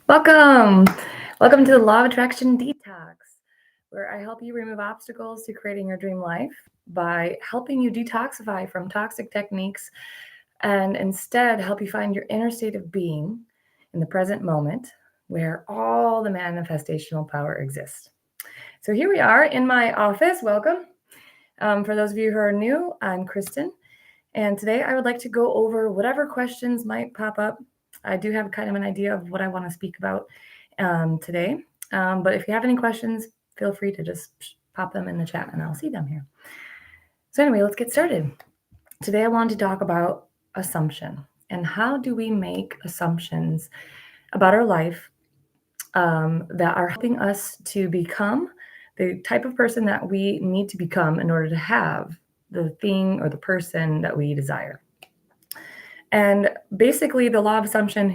Welcome. Welcome to the Law of Attraction Detox, where I help you remove obstacles to creating your dream life by helping you detoxify from toxic techniques and instead help you find your inner state of being in the present moment where all the manifestational power exists. So here we are in my office. Welcome. For those of you who are new, I'm Kristen. And today I would like to go over whatever questions might pop up. I do have kind of an idea of what I want to speak about today. But if you have any questions, feel free to just pop them in the chat and I'll see them here. So anyway, let's get started. Today I want to talk about assumption and how do we make assumptions about our life that are helping us to become the type of person that we need to become in order to have the thing or the person that we desire. And basically, the law of assumption,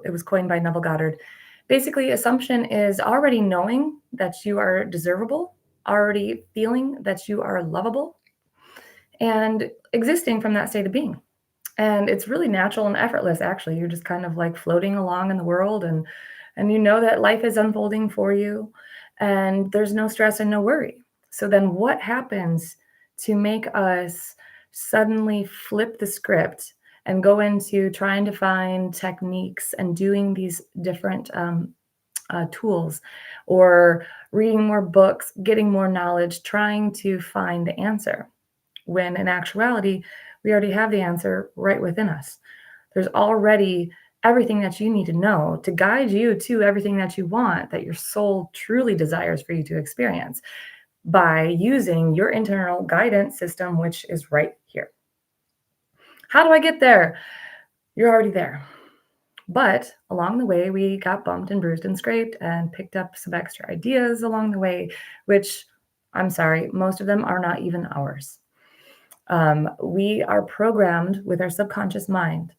it was coined by Neville Goddard. Basically, assumption is already knowing that you are deservable, already feeling that you are lovable, and existing from that state of being. And it's really natural and effortless, actually. You're just kind of like floating along in the world, and you know that life is unfolding for you, and there's no stress and no worry. So then what happens to make us suddenly flip the script and go into trying to find techniques and doing these different tools or reading more books, getting more knowledge, trying to find the answer, when in actuality, we already have the answer right within us. There's already everything that you need to know to guide you to everything that you want, that your soul truly desires for you to experience by using your internal guidance system, which is right here. How do I get there? You're already there. But along the way, we got bumped and bruised and scraped and picked up some extra ideas along the way, which, I'm sorry, most of them are not even ours. We are programmed with our subconscious mind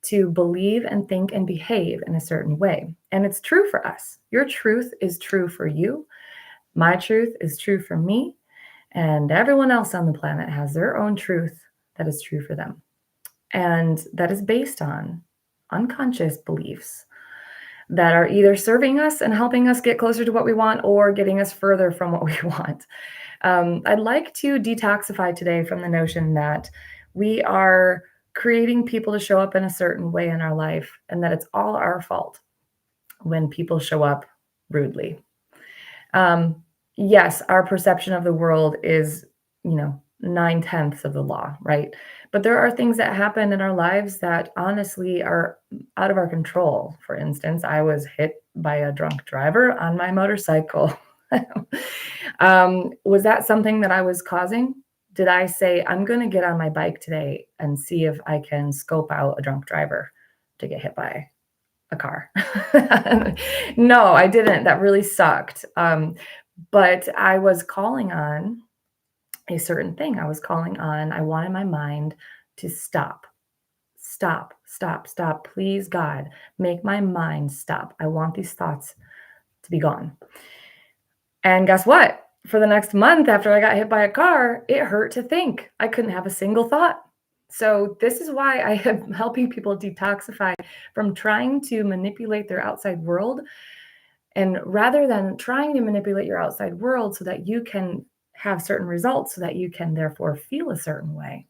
to believe and think and behave in a certain way. And it's true for us. Your truth is true for you. My truth is true for me. And everyone else on the planet has their own truth that is true for them. And that is based on unconscious beliefs that are either serving us and helping us get closer to what we want or getting us further from what we want. I'd like to detoxify today from the notion that we are creating people to show up in a certain way in our life and that it's all our fault when people show up rudely. Yes, our perception of the world is, 9/10 of the law, right? But there are things that happen in our lives that honestly are out of our control. For instance, I was hit by a drunk driver on my motorcycle. Was that something that I was causing? Did I say, I'm going to get on my bike today and see if I can scope out a drunk driver to get hit by a car? No, I didn't. That really sucked. But I was calling on a certain thing. I wanted my mind to stop. Please, God, make my mind stop. I want these thoughts to be gone. And guess what? For the next month after I got hit by a car, it hurt to think. I couldn't have a single thought. So this is why I am helping people detoxify from trying to manipulate their outside world. And rather than trying to manipulate your outside world so that you can have certain results, so that you can therefore feel a certain way,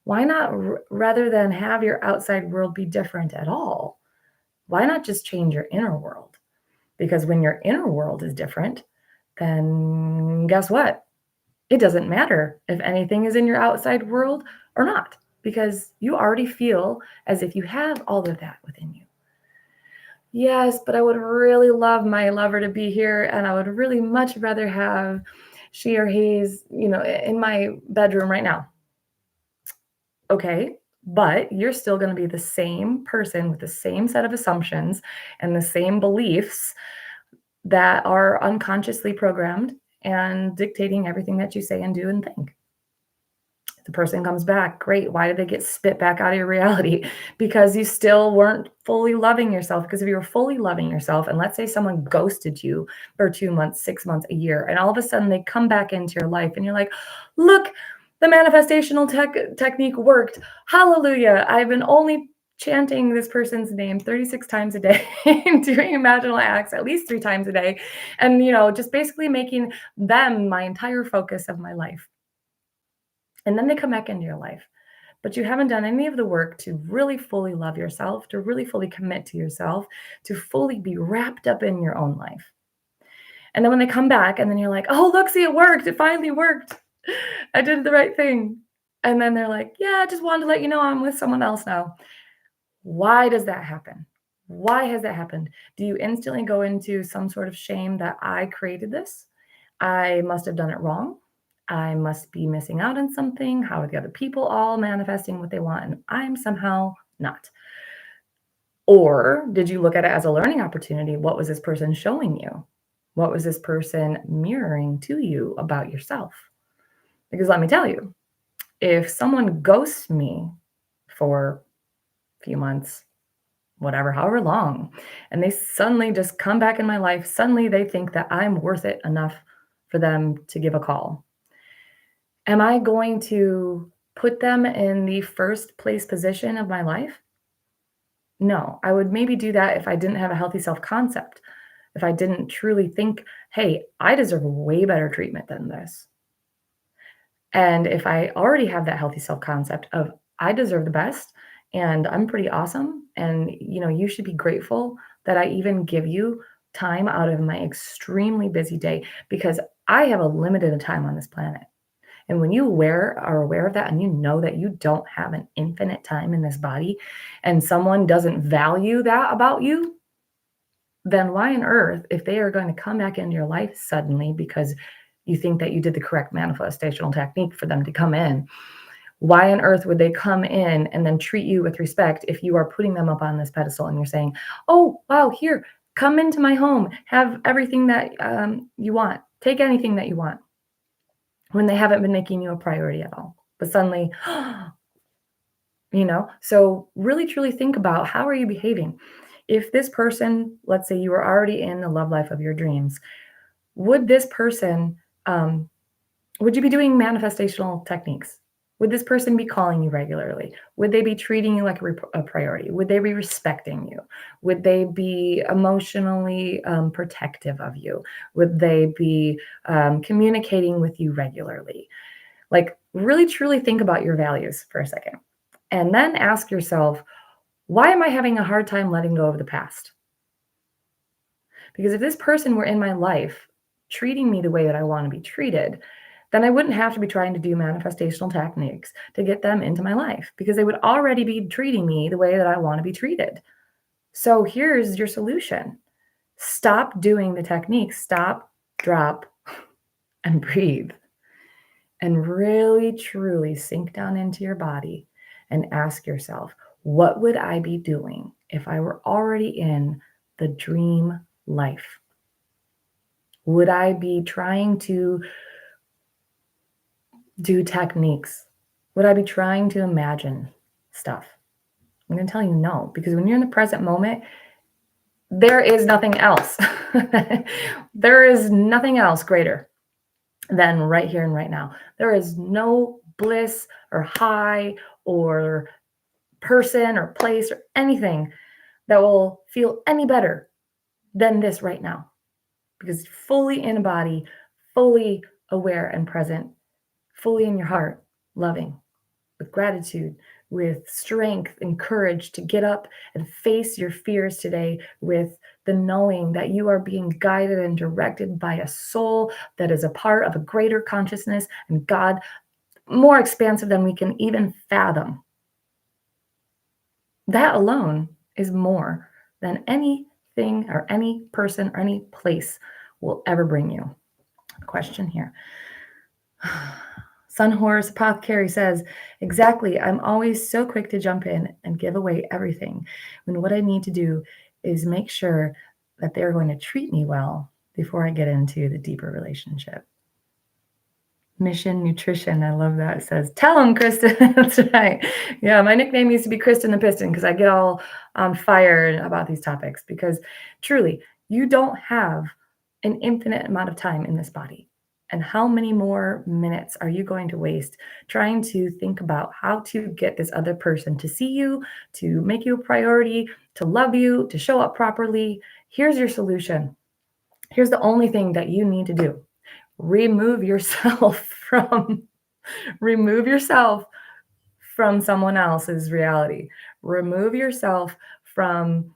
why not, rather than have your outside world be different at all, why not just change your inner world? Because when your inner world is different, then guess what? It doesn't matter if anything is in your outside world or not, because you already feel as if you have all of that within you. Yes, but I would really love my lover to be here, and I would really much rather have she or he's, in my bedroom right now. Okay, but you're still going to be the same person with the same set of assumptions and the same beliefs that are unconsciously programmed and dictating everything that you say and do and think. If the person comes back, great. Why did they get spit back out of your reality? Because you still weren't fully loving yourself. Because if you were fully loving yourself, and let's say someone ghosted you for 2 months, 6 months, a year, and all of a sudden they come back into your life and you're like, look, the manifestational technique worked. Hallelujah. I've been only chanting this person's name 36 times a day, doing imaginal acts at least 3 times a day, and, just basically making them my entire focus of my life. And then they come back into your life. But you haven't done any of the work to really fully love yourself, to really fully commit to yourself, to fully be wrapped up in your own life. And then when they come back, and then you're like, oh, look, see, it worked. It finally worked. I did the right thing. And then they're like, yeah, I just wanted to let you know I'm with someone else now. Why does that happen? Why has that happened? Do you instantly go into some sort of shame that I created this? I must have done it wrong. I must be missing out on something. How are the other people all manifesting what they want and I'm somehow not? Or did you look at it as a learning opportunity? What was this person showing you? What was this person mirroring to you about yourself? Because let me tell you, if someone ghosts me for a few months, whatever, however long, and they suddenly just come back in my life, suddenly they think that I'm worth it enough for them to give a call. Am I going to put them in the first place position of my life? No, I would maybe do that if I didn't have a healthy self-concept. If I didn't truly think, hey, I deserve way better treatment than this. And if I already have that healthy self-concept of I deserve the best and I'm pretty awesome and you should be grateful that I even give you time out of my extremely busy day because I have a limited time on this planet. And when you are aware of that and you know that you don't have an infinite time in this body and someone doesn't value that about you, then why on earth, if they are going to come back into your life suddenly because you think that you did the correct manifestational technique for them to come in, why on earth would they come in and then treat you with respect if you are putting them up on this pedestal and you're saying, oh, wow, here, come into my home, have everything that you want, take anything that you want, when they haven't been making you a priority at all. But suddenly, so really truly think about how are you behaving? If this person, let's say you were already in the love life of your dreams, would this person, would you be doing manifestational techniques? Would this person be calling you regularly? Would they be treating you like a priority? Would they be respecting you? Would they be emotionally protective of you? Would they be communicating with you regularly? Like really truly think about your values for a second. And then ask yourself, why am I having a hard time letting go of the past? Because if this person were in my life treating me the way that I want to be treated, then I wouldn't have to be trying to do manifestational techniques to get them into my life because they would already be treating me the way that I want to be treated. So here's your solution. Stop doing the techniques. Stop, drop, and breathe. And really, truly sink down into your body and ask yourself, what would I be doing if I were already in the dream life? Would I be trying to do techniques? Would I be trying to imagine stuff? I'm going to tell you no, because when you're in the present moment, there is nothing else. There is nothing else greater than right here and right now. There is no bliss or high or person or place or anything that will feel any better than this right now, because fully in a body, fully aware and present, fully in your heart, loving, with gratitude, with strength and courage to get up and face your fears today, with the knowing that you are being guided and directed by a soul that is a part of a greater consciousness and God, more expansive than we can even fathom. That alone is more than anything or any person or any place will ever bring you. Question here. Sun Horse Apothecary says, exactly, I'm always so quick to jump in and give away everything when what I need to do is make sure that they're going to treat me well before I get into the deeper relationship. Mission Nutrition, I love that. It says, tell them, Kristen. That's right. Yeah, my nickname used to be Kristen the Piston because I get all on fire about these topics because truly, you don't have an infinite amount of time in this body. And how many more minutes are you going to waste trying to think about how to get this other person to see you, to make you a priority, to love you, to show up properly? Here's your solution. Here's the only thing that you need to do. Remove yourself from remove yourself from someone else's reality. Remove yourself from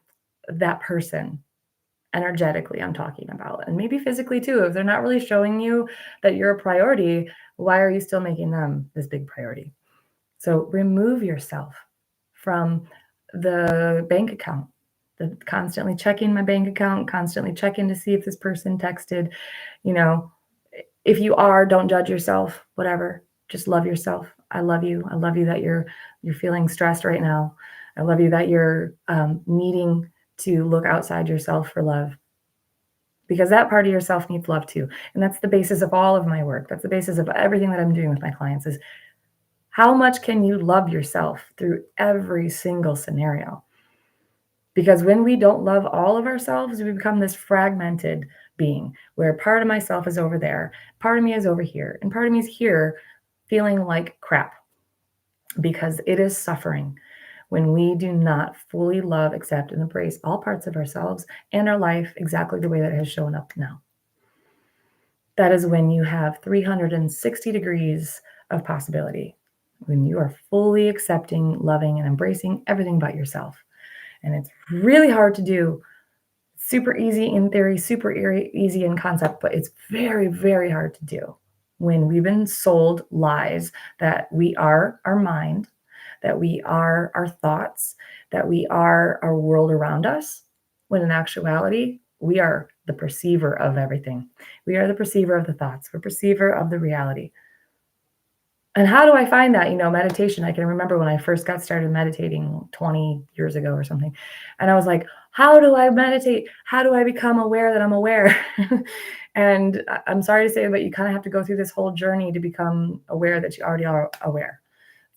that person energetically, I'm talking about, and maybe physically too. If they're not really showing you that you're a priority, why are you still making them this big priority? So remove yourself from the bank account, the constantly checking my bank account, constantly checking to see if this person texted. You know, if you are, don't judge yourself, whatever. Just love yourself. I love you. I love you that you're feeling stressed right now. I love you that you're needing to look outside yourself for love, because that part of yourself needs love too. And that's the basis of all of my work. That's the basis of everything that I'm doing with my clients is how much can you love yourself through every single scenario? Because when we don't love all of ourselves, we become this fragmented being where part of myself is over there, part of me is over here, and part of me is here feeling like crap because it is suffering when we do not fully love, accept, and embrace all parts of ourselves and our life exactly the way that it has shown up now. That is when you have 360 degrees of possibility, when you are fully accepting, loving, and embracing everything about yourself. And it's really hard to do. Super easy in theory, super easy in concept, but it's very, very hard to do when we've been sold lies that we are our mind, that we are our thoughts, that we are our world around us, when in actuality, we are the perceiver of everything. We are the perceiver of the thoughts. We're perceiver of the reality. And how do I find that? Meditation. I can remember when I first got started meditating 20 years ago or something. And I was like, how do I meditate? How do I become aware that I'm aware? And I'm sorry to say, but you kind of have to go through this whole journey to become aware that you already are aware.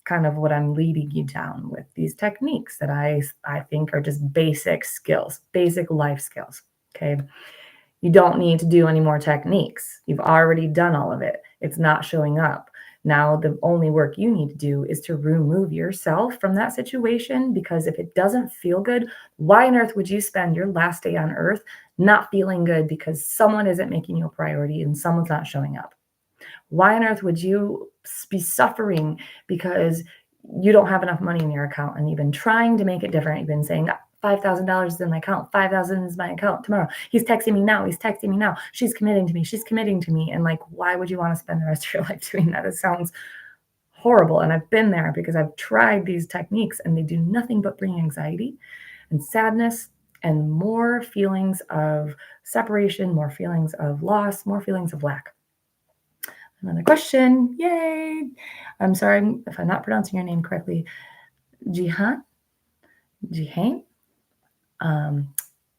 Kind of what I'm leading you down with these techniques that I think are just basic skills, basic life skills. Okay. You don't need to do any more techniques. You've already done all of it. It's not showing up. Now, the only work you need to do is to remove yourself from that situation, because if it doesn't feel good, why on earth would you spend your last day on earth not feeling good because someone isn't making you a priority and someone's not showing up? Why on earth would you be suffering because you don't have enough money in your account and you've been trying to make it different? You've been saying, $5,000 is in my account. 5,000 is my account tomorrow. He's texting me now. He's texting me now. She's committing to me. She's committing to me. And like, why would you want to spend the rest of your life doing that? It sounds horrible. And I've been there because I've tried these techniques and they do nothing but bring anxiety and sadness and more feelings of separation, more feelings of loss, more feelings of lack. Another question. Yay. I'm sorry if I'm not pronouncing your name correctly. Jihan?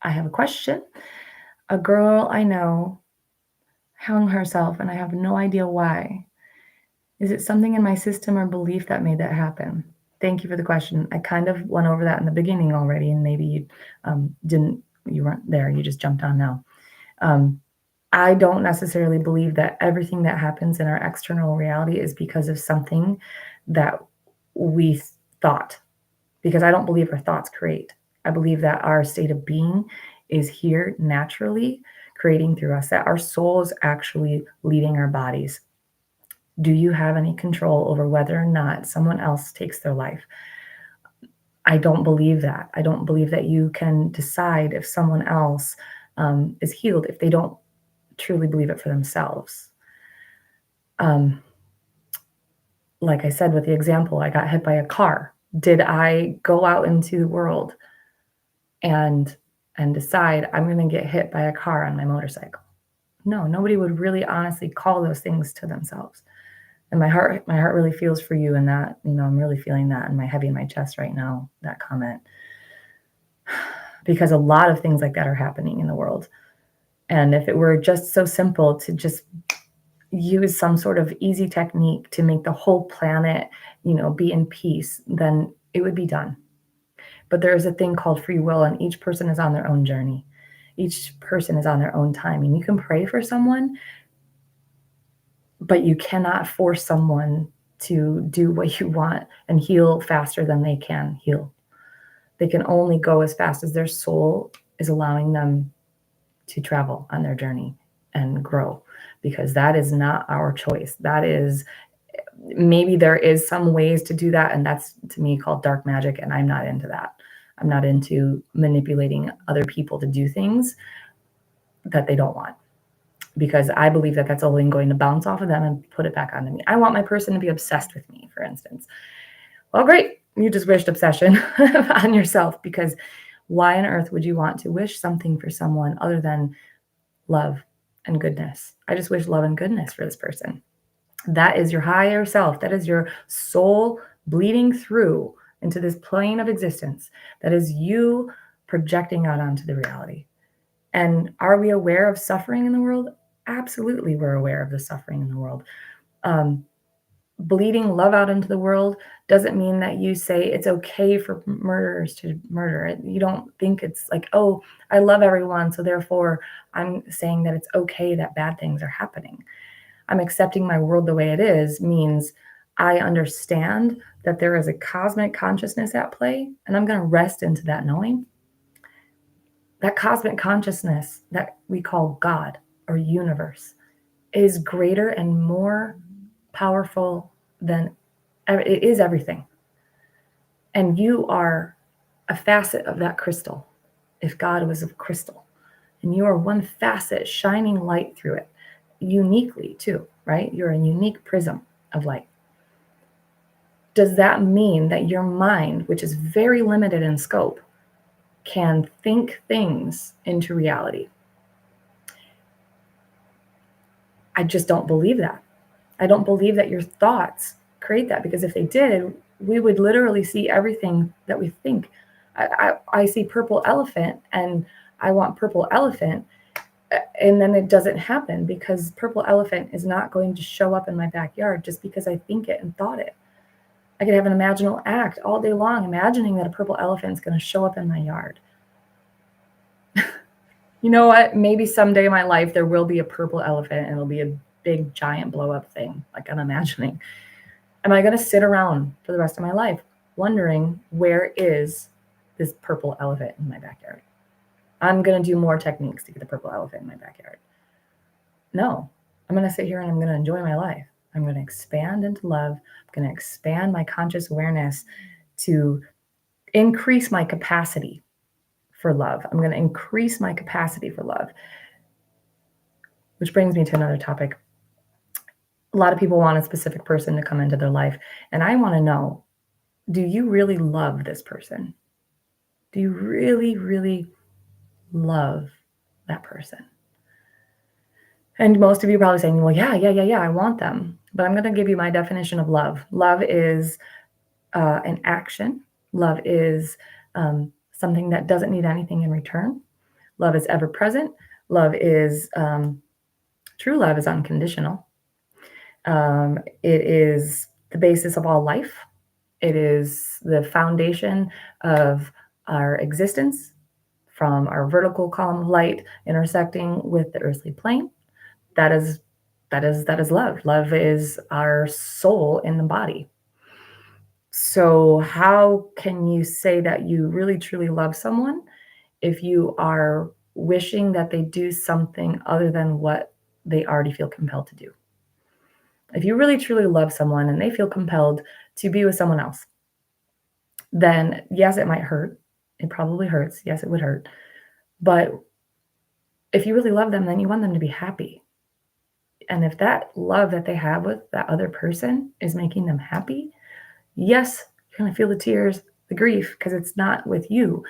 I have a question. A girl I know hung herself and I have no idea why. Is it something in my system or belief that made that happen? Thank you for the question. I kind of went over that in the beginning already, and maybe you weren't there. You just jumped on now. I don't necessarily believe that everything that happens in our external reality is because of something that we thought, because I don't believe our thoughts create. I believe that our state of being is here naturally, creating through us, that our soul is actually leading our bodies. Do you have any control over whether or not someone else takes their life? I don't believe that. I don't believe that you can decide if someone else is healed if they don't truly believe it for themselves. Like I said with the example, I got hit by a car. Did I go out into the world and decide I'm going to get hit by a car on my motorcycle? No, nobody would really honestly call those things to themselves. And my heart really feels for you in that. I'm really feeling that in my heavy in my chest right now, that comment. Because a lot of things like that are happening in the world. And if it were just so simple to just use some sort of easy technique to make the whole planet, be in peace, then it would be done. But there is a thing called free will, and each person is on their own journey. Each person is on their own time. And you can pray for someone but you cannot force someone to do what you want and heal faster than they can heal. They can only go as fast as their soul is allowing them to travel on their journey and grow, because that is not our choice. That is, maybe there is some ways to do that, and that's to me called dark magic, and I'm not into that. I'm not into manipulating other people to do things that they don't want, because I believe that that's only going to bounce off of them and put it back onto me. I want my person to be obsessed with me, for instance. Well, great. You just wished obsession on yourself, because why on earth would you want to wish something for someone other than love and goodness? I just wish love and goodness for this person. That is your higher self. That is your soul bleeding through into this plane of existence. That is you projecting out onto the reality. And are we aware of suffering in the world? Absolutely, we're aware of the suffering in the world. Bleeding love out into the world doesn't mean that you say it's okay for murderers to murder. You don't think it's like, oh, I love everyone, so therefore I'm saying that it's okay that bad things are happening. I'm accepting my world the way it is means I understand that there is a cosmic consciousness at play, and I'm going to rest into that knowing. That cosmic consciousness that we call God or universe is greater and more powerful than it is everything. And you are a facet of that crystal. If God was of crystal, and you are one facet shining light through it, uniquely too, right? You're a unique prism of light. Does that mean that your mind, which is very limited in scope, can think things into reality? I just don't believe that. I don't believe that your thoughts create that, because if they did, we would literally see everything that we think. I see purple elephant and I want purple elephant, and then it doesn't happen, because purple elephant is not going to show up in my backyard just because I think it and thought it. I could have an imaginal act all day long imagining that a purple elephant is going to show up in my yard. You know what? Maybe someday in my life there will be a purple elephant and it'll be a big giant blow up thing, like I'm imagining. Am I going to sit around for the rest of my life wondering where is this purple elephant in my backyard? I'm going to do more techniques to get the purple elephant in my backyard. No, I'm going to sit here and I'm going to enjoy my life. I'm going to expand into love. I'm going to expand my conscious awareness to increase my capacity for love. I'm going to increase my capacity for love. Which brings me to another topic. A lot of people want a specific person to come into their life. And I want to know, do you really love this person? Do you really, really love that person? And most of you are probably saying, well, yeah, I want them. But I'm going to give you my definition of love. Love is an action. Love is something that doesn't need anything in return. Love is ever present. Love is, true love is unconditional. It is the basis of all life. It is the foundation of our existence, from our vertical column of light intersecting with the earthly plane. That is love. Love is our soul in the body. So how can you say that you really truly love someone if you are wishing that they do something other than what they already feel compelled to do? If you really truly love someone and they feel compelled to be with someone else, then yes, it might hurt. It probably hurts. Yes, it would hurt. But if you really love them, then you want them to be happy. And if that love that they have with that other person is making them happy, yes, you're going to feel the tears, the grief, because it's not with you.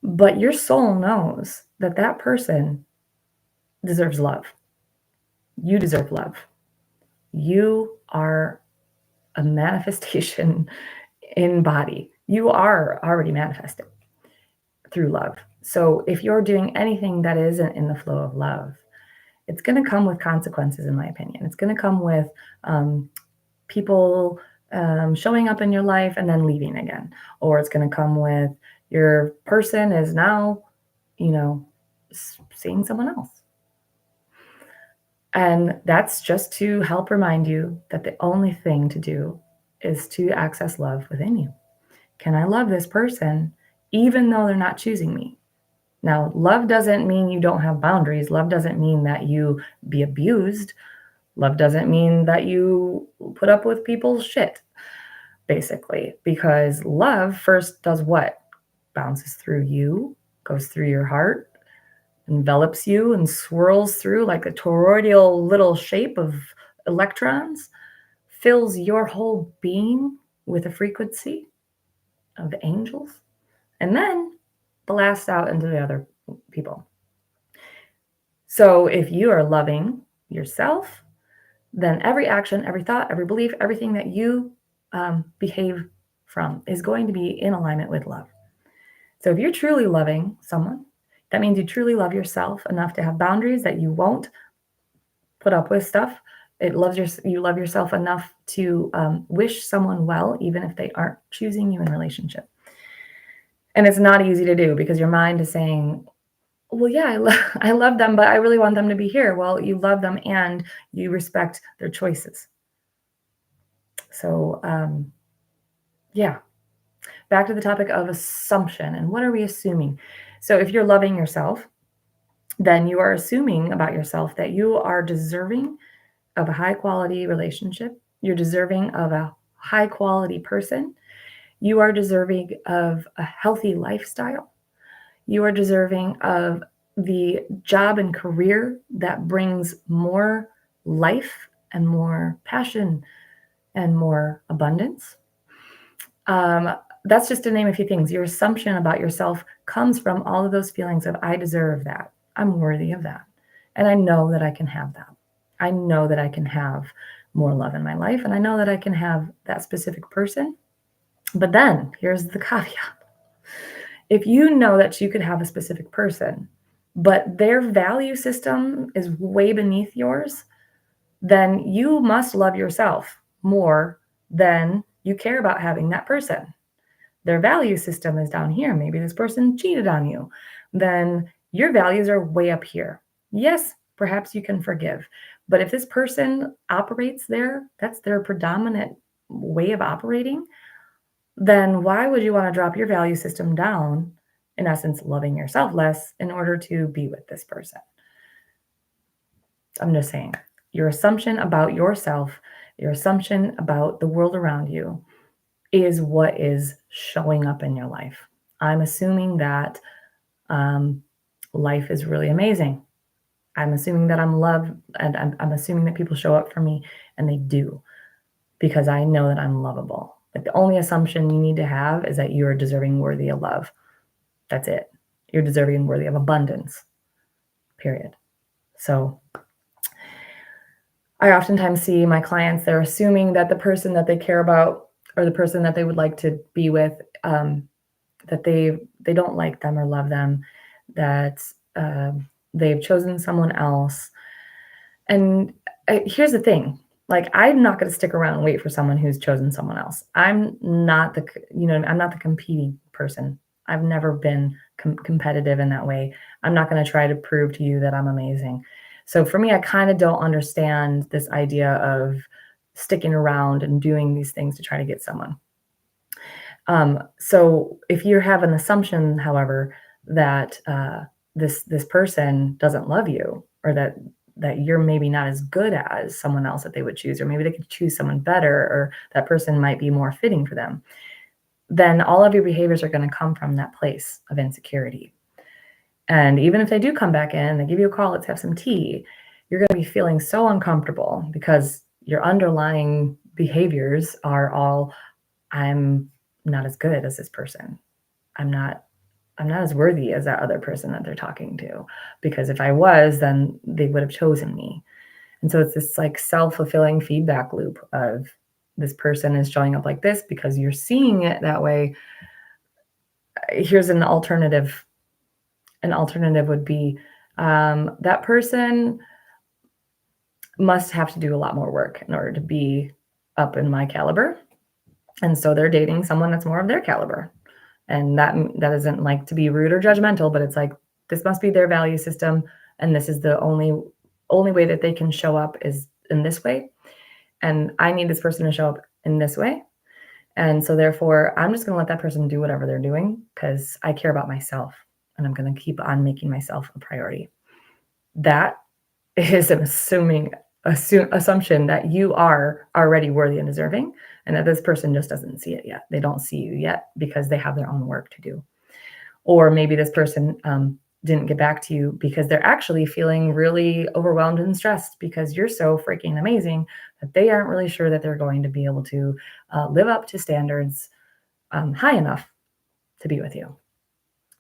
But your soul knows that that person deserves love. You deserve love. You are a manifestation in body. You are already manifested through love. So if you're doing anything that isn't in the flow of love, it's going to come with consequences, in my opinion. It's going to come with people showing up in your life and then leaving again. Or it's going to come with your person is now, seeing someone else. And that's just to help remind you that the only thing to do is to access love within you. Can I love this person even though they're not choosing me? Now, love doesn't mean you don't have boundaries. Love doesn't mean that you be abused. Love doesn't mean that you put up with people's shit, basically, because love first does what? Bounces through you, goes through your heart, envelops you, and swirls through like a toroidal little shape of electrons, fills your whole being with a frequency of angels, and then blasts out into the other people. So if you are loving yourself, then every action, every thought, every belief, everything that you behave from is going to be in alignment with love. So if you're truly loving someone, that means you truly love yourself enough to have boundaries that you won't put up with stuff. You love yourself enough to wish someone well, even if they aren't choosing you in relationship. And it's not easy to do because your mind is saying, well, yeah, I love them, but I really want them to be here. Well, you love them and you respect their choices. So, yeah, back to the topic of assumption and what are we assuming? So if you're loving yourself, then you are assuming about yourself that you are deserving of a high quality relationship. You're deserving of a high quality person. You are deserving of a healthy lifestyle. You are deserving of the job and career that brings more life and more passion and more abundance. That's just to name a few things. Your assumption about yourself comes from all of those feelings of I deserve that. I'm worthy of that. And I know that I can have that. I know that I can have more love in my life. And I know that I can have that specific person. But then here's the caveat. If you know that you could have a specific person, but their value system is way beneath yours, then you must love yourself more than you care about having that person. Their value system is down here. Maybe this person cheated on you. Then your values are way up here. Yes, perhaps you can forgive. But if this person operates there, that's their predominant way of operating, then why would you want to drop your value system down, in essence, loving yourself less in order to be with this person? I'm just saying, your assumption about yourself, your assumption about the world around you is what is showing up in your life. I'm assuming that life is really amazing. I'm assuming that I'm loved, and I'm assuming that people show up for me, and they do, because I know that I'm lovable. Like the only assumption you need to have is that you are deserving, worthy of love. That's it. You're deserving and worthy of abundance, period. So I oftentimes see my clients, they're assuming that the person that they care about or the person that they would like to be with, that they don't like them or love them, that they've chosen someone else. And here's the thing. Like, I'm not going to stick around and wait for someone who's chosen someone else. I'm not the competing person. I've never been competitive in that way. I'm not going to try to prove to you that I'm amazing. So for me, I kind of don't understand this idea of sticking around and doing these things to try to get someone. So if you have an assumption, however, that this person doesn't love you, or that you're maybe not as good as someone else that they would choose, or maybe they could choose someone better, or that person might be more fitting for them, then all of your behaviors are going to come from that place of insecurity. And even if they do come back in, they give you a call, let's have some tea, you're going to be feeling so uncomfortable because your underlying behaviors are all, I'm not as good as this person. I'm not as worthy as that other person that they're talking to, because if I was, then they would have chosen me. And so it's this like self-fulfilling feedback loop of this person is showing up like this because you're seeing it that way. Here's an alternative. An alternative would be that person must have to do a lot more work in order to be up in my caliber. And so they're dating someone that's more of their caliber. And that isn't like to be rude or judgmental, but it's like, this must be their value system. And this is the only only way that they can show up is in this way. And I need this person to show up in this way. And so therefore, I'm just going to let that person do whatever they're doing because I care about myself and I'm going to keep on making myself a priority. That is an assumption that you are already worthy and deserving, and that this person just doesn't see it yet. They don't see you yet because they have their own work to do. Or maybe this person didn't get back to you because they're actually feeling really overwhelmed and stressed because you're so freaking amazing that they aren't really sure that they're going to be able to live up to standards high enough to be with you.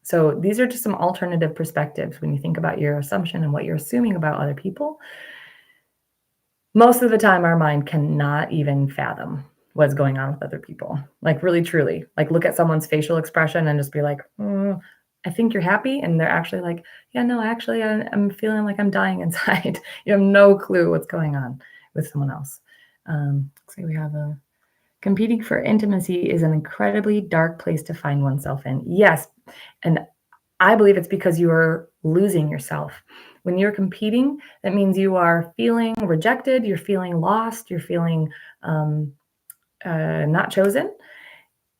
So these are just some alternative perspectives when you think about your assumption and what you're assuming about other people. Most of the time, our mind cannot even fathom what's going on with other people. Like really, truly, like look at someone's facial expression and just be like, I think you're happy. And they're actually like, yeah, no, actually, I'm feeling like I'm dying inside. You have no clue what's going on with someone else. Looks like we have competing for intimacy is an incredibly dark place to find oneself in. Yes. And I believe it's because you are losing yourself. When you're competing, that means you are feeling rejected, you're feeling lost, you're feeling not chosen.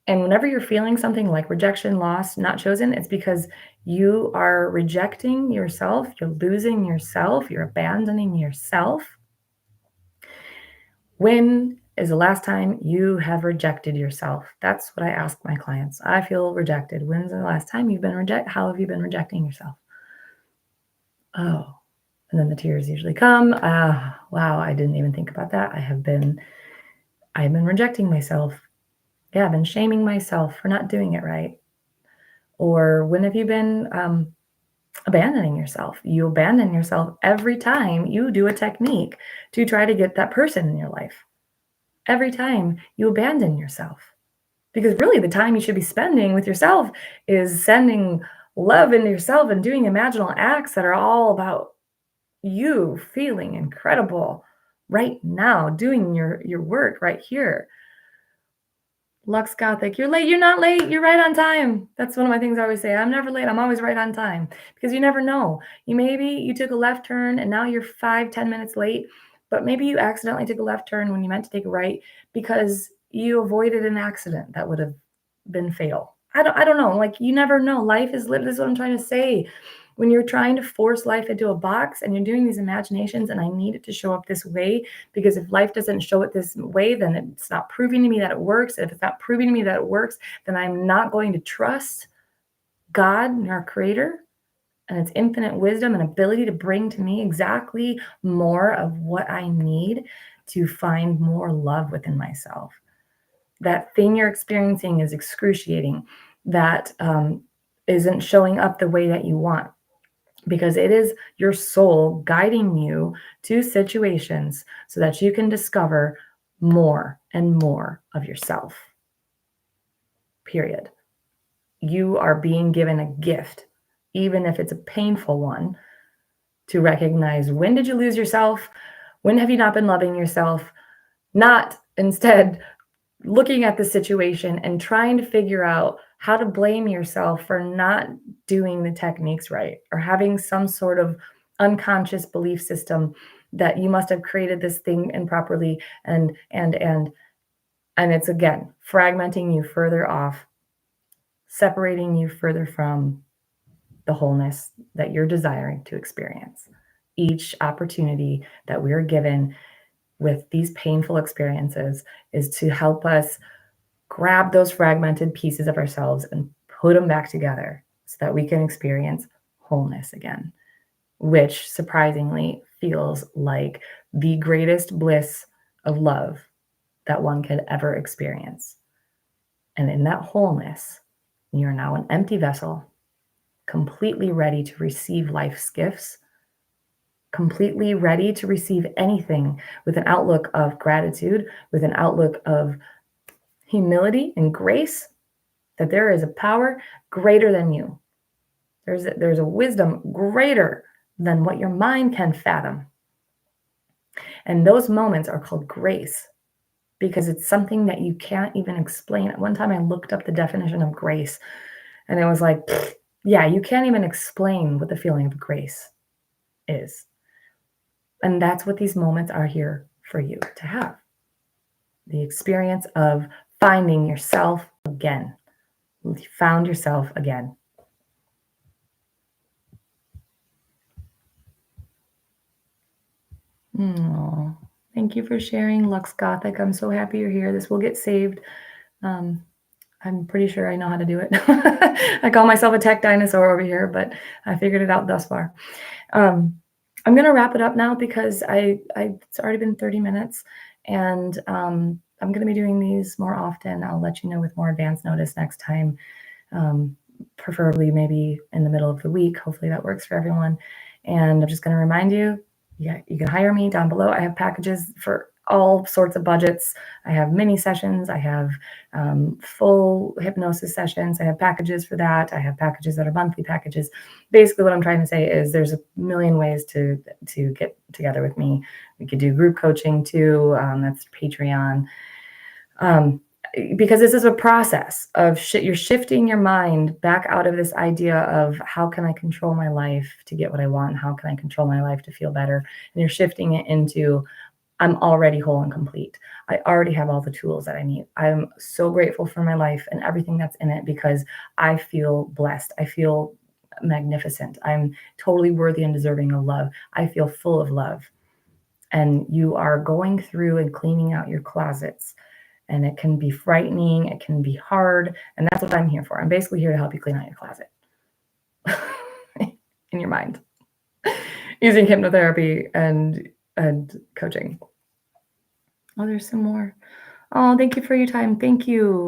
And whenever you're feeling something like rejection, loss, not chosen, it's because you are rejecting yourself, you're losing yourself, you're abandoning yourself. When is the last time you have rejected yourself? That's what I ask my clients. I feel rejected. When's the last time you've been rejected? How have you been rejecting yourself? Oh, and then the tears usually come. Wow, I didn't even think about that. I've been rejecting myself. Yeah, I've been shaming myself for not doing it right. Or when have you been abandoning yourself? You abandon yourself every time you do a technique to try to get that person in your life. Every time you abandon yourself. Because really the time you should be spending with yourself is sending love into yourself and doing imaginal acts that are all about you feeling incredible right now, doing your work right here. Lux Gothic, you're late. You're not late. You're right on time. That's one of my things I always say. I'm never late. I'm always right on time because you never know. Maybe you took a left turn and now you're 5-10 minutes late, but maybe you accidentally took a left turn when you meant to take a right because you avoided an accident that would have been fatal. I don't know. Like you never know. Life is lived. This is what I'm trying to say. When you're trying to force life into a box and you're doing these imaginations and I need it to show up this way, because if life doesn't show it this way, then it's not proving to me that it works. If it's not proving to me that it works, then I'm not going to trust God, our creator, and its infinite wisdom and ability to bring to me exactly more of what I need to find more love within myself. That thing you're experiencing is excruciating. That isn't showing up the way that you want. Because it is your soul guiding you to situations so that you can discover more and more of yourself. Period. You are being given a gift, even if it's a painful one, to recognize when did you lose yourself? When have you not been loving yourself? Not instead looking at the situation and trying to figure out how to blame yourself for not doing the techniques right or having some sort of unconscious belief system that you must have created this thing improperly and it's again fragmenting you further off, separating you further from the wholeness that you're desiring to experience. Each opportunity that we're given with these painful experiences is to help us grab those fragmented pieces of ourselves and put them back together so that we can experience wholeness again, which surprisingly feels like the greatest bliss of love that one could ever experience. And in that wholeness, you're now an empty vessel, completely ready to receive life's gifts, completely ready to receive anything with an outlook of gratitude, with an outlook of humility and grace, that there is a power greater than you. There's a wisdom greater than what your mind can fathom. And those moments are called grace because it's something that you can't even explain. At one time I looked up the definition of grace and it was like, yeah, you can't even explain what the feeling of grace is. And that's what these moments are here for you to have. The experience of finding yourself again. You found yourself again. Oh, thank you for sharing, Lux Gothic. I'm so happy you're here. This will get saved. Um, I'm pretty sure I know how to do it. I call myself a tech dinosaur over here, but I figured it out thus far. I'm going to wrap it up now because it's already been 30 minutes, and I'm going to be doing these more often. I'll let you know with more advance notice next time, preferably maybe in the middle of the week. Hopefully that works for everyone. And I'm just going to remind you, yeah, you can hire me down below. I have packages for all sorts of budgets. I have mini sessions. I have full hypnosis sessions. I have packages for that. I have packages that are monthly packages. Basically, what I'm trying to say is there's a million ways to get together with me. We could do group coaching too. That's Patreon. Because this is a process of you're shifting your mind back out of this idea of how can I control my life to get what I want? How can I control my life to feel better? And you're shifting it into I'm already whole and complete. I already have all the tools that I need. I'm so grateful for my life and everything that's in it because I feel blessed. I feel magnificent. I'm totally worthy and deserving of love. I feel full of love. And you are going through and cleaning out your closets. And it can be frightening. It can be hard. And that's what I'm here for. I'm basically here to help you clean out your closet in your mind using hypnotherapy and coaching. Oh, there's some more. Oh, thank you for your time. Thank you.